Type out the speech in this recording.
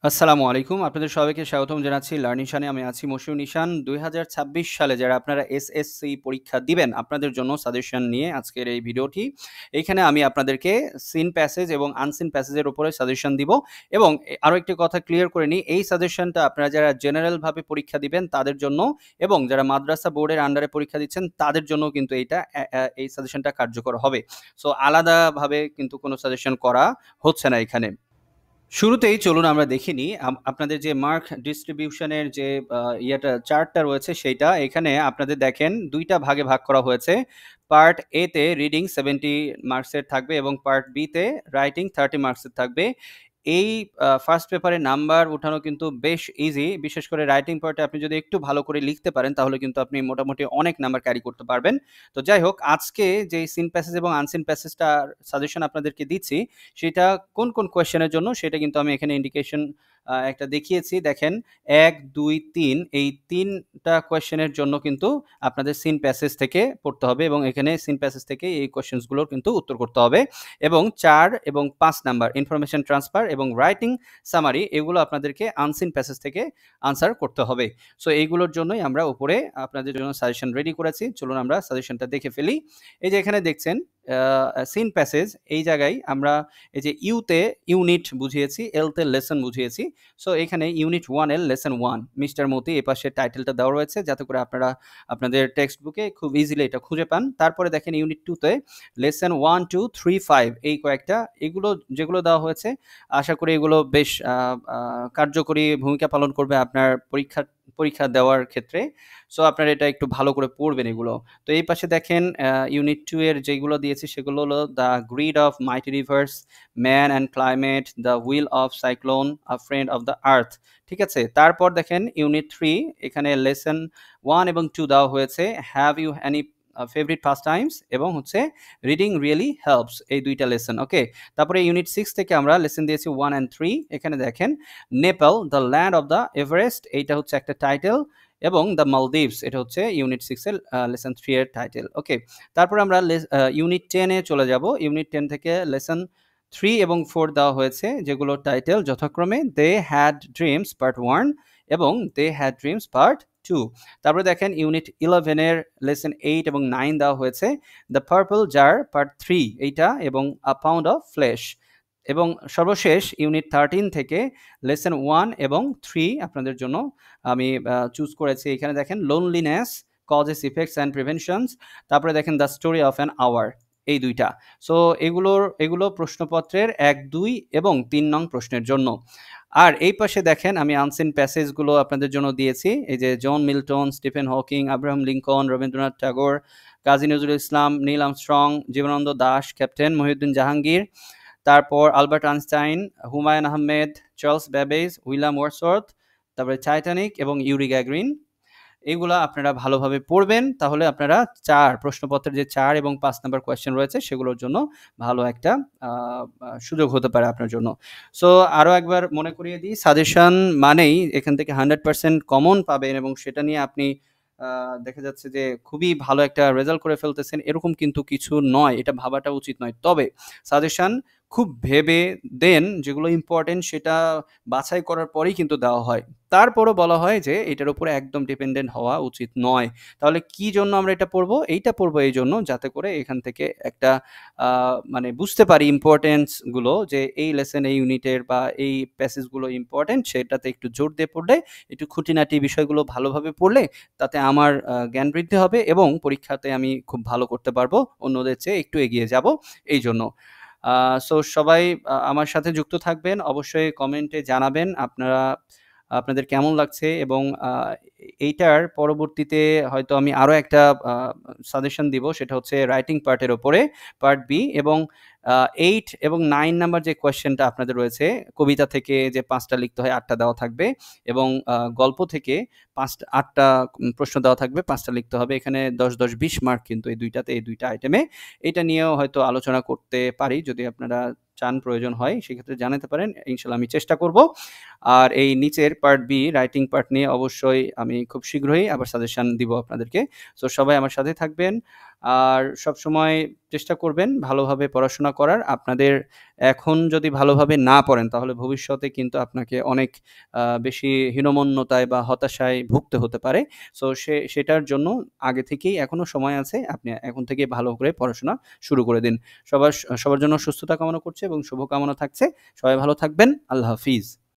আসসালামু আলাইকুম। আপনাদের সবাইকে স্বাগতম জানাচ্ছি লার্নিং শানে। আমি আছি মশিউর নিশান। ২০২৬ সালে যারা আপনারা এসএসসি পরীক্ষা দিবেন, আপনাদের জন্য সাজেশন নিয়ে আজকের এই ভিডিওটি। এইখানে আমি আপনাদেরকে সিন প্যাসেজ এবং আনসিন প্যাসেজের উপরে সাজেশন দিব এবং আরো একটি কথা ক্লিয়ার করে নিই, এই সাজেশনটা আপনারা যারা জেনারেল ভাবে পরীক্ষা দিবেন তাদের জন্য এবং যারা মাদ্রাসা বোর্ডের আন্ডারে পরীক্ষা দিচ্ছেন তাদের জন্য কিন্তু এই সাজেশনটা কার্যকর হবে। সো আলাদাভাবে কিন্তু কোনো সাজেশন করা হচ্ছে না এখানে। শুরুতেই চলুন আমরা দেখে নিই আপনাদের যে মার্ক ডিস্ট্রিবিউশনের যে চার্টটা রয়েছে সেইটা। এখানে আপনাদের দেখেন দুইটা ভাগে ভাগ করা হয়েছে। পার্ট এ তে রিডিং 70 মার্কসের থাকবে এবং পার্ট বি তে রাইটিং 30 মার্কসের থাকবে। এই ফার্স্ট পেপারে নাম্বার উঠানো কিন্তু বেশ ইজি। বিশেষ করে রাইটিং পার্টে আপনি যদি একটু ভালো করে লিখতে পারেন তাহলে কিন্তু আপনি মোটামুটি অনেক নাম্বার ক্যারি করতে পারবেন। তো যাই হোক, আজকে যে সিন প্যাসেজ এবং আনসিন প্যাসেজটার সাজেশন আপনাদেরকে দিচ্ছি সেটা কোন কোন কোয়েশ্চেনের জন্য সেটা কিন্তু আমি এখানে ইন্ডিকেশন একটা দেখিয়েছি। দেখেন ১, ২, ৩ এই ৩টা কোয়েশ্চেনের জন্য কিন্তু আপনাদের সিন প্যাসেজ থেকে পড়তে হবে এবং এখানে সিন প্যাসেজ থেকে এই কোয়েশ্চেনগুলোর কিন্তু উত্তর করতে হবে। এবং ৪ এবং ৫ নাম্বার ইনফরমেশন ট্রান্সফার এবং রাইটিং সামারি, এগুলো আপনাদেরকে আনসিন প্যাসেজ থেকে আনসার করতে হবে। সো এইগুলোর জন্যই আমরা উপরে আপনাদের জন্য সাজেশন রেডি করেছি। চলুন আমরা সাজেশনটা দেখে ফেলি। এই যে এখানে দেখছেন সিন প্যাসেজ, এই জায়গায় আমরা এই যে ইউতে ইউনিট বুঝিয়েছি, এলতে লেসন বুঝিয়েছি। সো এখানে ইউনিট 1 এর লেসন 1 মিস্টার মতি এই পাশে টাইটেলটা দেওয়া রয়েছে যাতে করে আপনারা আপনাদের টেক্সট বুকে খুব ইজিলি এটা খুঁজে পান। তারপরে দেখেন ইউনিট 2 তে লেসন 1, 2, 3, 5 এই কয়েকটা, এগুলো যেগুলো দেওয়া হয়েছে আশা করি এগুলো বেশ কার্যকরী ভূমিকা পালন করবে আপনার পরীক্ষা দেওয়ার ক্ষেত্রে। সো আপনারা এটা একটু ভালো করে পড়বেন এগুলো। তো এই পাশে দেখেন ইউনিট 2 এর যেগুলো দিয়েছি সেগুলো হলো the grid of মাইটি reverse, man and climate, the wheel of cyclone, a friend of the earth. ঠিক আছে, তারপর দেখেন ইউনিট 3 এখানে লেসন 1 এবং 2 দেওয়া হয়েছে, have you any favourite past times এবং হচ্ছে রিডিং রিয়েলি হেল্পস, এই দুইটা লেসন। ওকে, তারপরে ইউনিট 6 থেকে আমরা লেসন দিয়েছি 1 অ্যান্ড 3। এখানে দেখেন Nepal the land of the Everest, এইটা হচ্ছে একটা টাইটেল, এবং দ্য মালদ্বীপস এটা হচ্ছে ইউনিট 6 এর লেসন 3 এর টাইটেল। ওকে, তারপর আমরা ইউনিট 10 এ চলে যাব। ইউনিট 10 থেকে লেসন 3 এবং 4 দেওয়া হয়েছে, যেগুলো টাইটেল যথাক্রমে দে হ্যাড ড্রিমস পার্ট 1 এবং দে হ্যাড ড্রিমস পার্ট 2। তারপরে দেখেন ইউনিট 11 এর লেসন 8 এবং 9 দেওয়া হয়েছে, দ্য পার্পল জার পার্ট 3 এইটা এবং আ পাউন্ড অফ ফ্লেশ। এবং সর্বশেষ ইউনিট 13 থেকে লেসন 1 এবং 3 আপনাদের জন্য আমি চুজ করেছি। এখানে দেখেন loneliness, causes, effects and preventions. তারপরে দেখেন the story of an hour, এই দুইটা। সো এগুলো প্রশ্নপত্রের ১, ২ এবং ৩ নং প্রশ্নের জন্য। আর এই পাশে দেখেন আমি আনসিন প্যাসেজগুলো আপনাদের জন্য দিয়েছি। এই যে John Milton, Stephen Hawking, Abraham Lincoln, Rabindranath Thakur, Kazi Nazrul Islam, Neil Armstrong, Jibanananda Das, captain Mohiuddin Jahangir, তারপর Albert Einstein, Humayun Ahmed, Charles Babbage, William Wordsworth, তারপরে টাইটানিক এবং ইউরি গ্যাগরিন। এগুলা আপনারা ভালোভাবে পড়বেন, তাহলে আপনারা প্রশ্নপত্রের যে ৪ এবং ৫ নাম্বার কোয়েশ্চেন রয়েছে সেগুলোর জন্য ভালো একটা সুযোগ হতে পারে আপনার জন্য। সো আরও একবার মনে করিয়ে দিই, সাজেশন মানেই এখান থেকে 100% কমন পাবেন এবং সেটা নিয়ে আপনি দেখা যাচ্ছে যে খুবই ভালো একটা রেজাল্ট করে ফেলতেছেন, এরকম কিন্তু কিছু নয়, এটা ভাবাটা উচিত নয়। তবে সাজেশন খুব ভেবে দেন, যেগুলো ইম্পর্টেন্ট সেটা বাছাই করার পরেই কিন্তু দেওয়া হয়। তারপরও বলা হয় যে এটার উপরে একদম ডিপেন্ডেন্ট হওয়া উচিত নয়। তাহলে কি জন্য আমরা এটা পড়বো? এইটা পড়বো এই জন্য যাতে করে এখান থেকে একটা মানে বুঝতে পারি ইম্পর্টেন্স গুলো, যে এই লেসন এই ইউনিটের বা এই প্যাসেজগুলো ইম্পর্টেন্ট, সেটাতে একটু জোর দিয়ে পড়লে, একটু খুঁটিনাটি বিষয়গুলো ভালোভাবে পড়লে তাতে আমার জ্ঞান বৃদ্ধি হবে এবং পরীক্ষাতে আমি খুব ভালো করতে পারবো, অন্যদের চেয়ে একটু এগিয়ে যাব এই জন্য। সো সবাই আমার সাথে যুক্ত থাকবেন, অবশ্যই কমেন্টে জানাবেন আপনাদের কেমন লাগছে এবং এইটার পরবর্তীতে হয়তো আমি আরও একটা সাজেশন দিব, সেটা হচ্ছে রাইটিং পার্টের ওপরে, পার্ট বি। এবং 8 এবং 9 নাম্বার যে কোয়েশ্চেনটা আপনাদের রয়েছে, কবিতা থেকে যে 5টা লিখতে হয় 8টা দেওয়া থাকবে এবং গল্প থেকে 8টা প্রশ্ন দেওয়া থাকবে, 5টা লিখতে হবে। এখানে 10, 10, 20 মার্ক কিন্তু এই দুইটা আইটেমে। এটা নিয়েও হয়তো আলোচনা করতে পারি, যদি আপনারা চান, প্রয়োজন হয় সেক্ষেত্রে জানাতে পারেন, ইনশাল্লাহ আমি চেষ্টা করব। আর এই নিচের পার্ট বি রাইটিং পার্ট নিয়ে অবশ্যই আমি খুব শীঘ্রই আবার সাজেশন দিব আপনাদেরকে। সো সবাই আমার সাথে থাকবেন। আর সবসময় চেষ্টা করবেন ভালোভাবে পড়াশোনা করার। আপনাদের এখন যদি ভালোভাবে না পড়েন তাহলে ভবিষ্যতে কিন্তু আপনাকে অনেক বেশি হীনমন্যতায় বা হতাশায় ভুগতে হতে পারে। সো সেটার জন্য আগে থেকেই এখনো সময় আছে। আপনি এখন থেকেই ভালো করে পড়াশোনা শুরু করে দিন। সবার জন্য সুস্থতা কামনা করছি এবং শুভকামনা থাকছে। সবাই ভালো থাকবেন। আল্লাহ হাফিজ।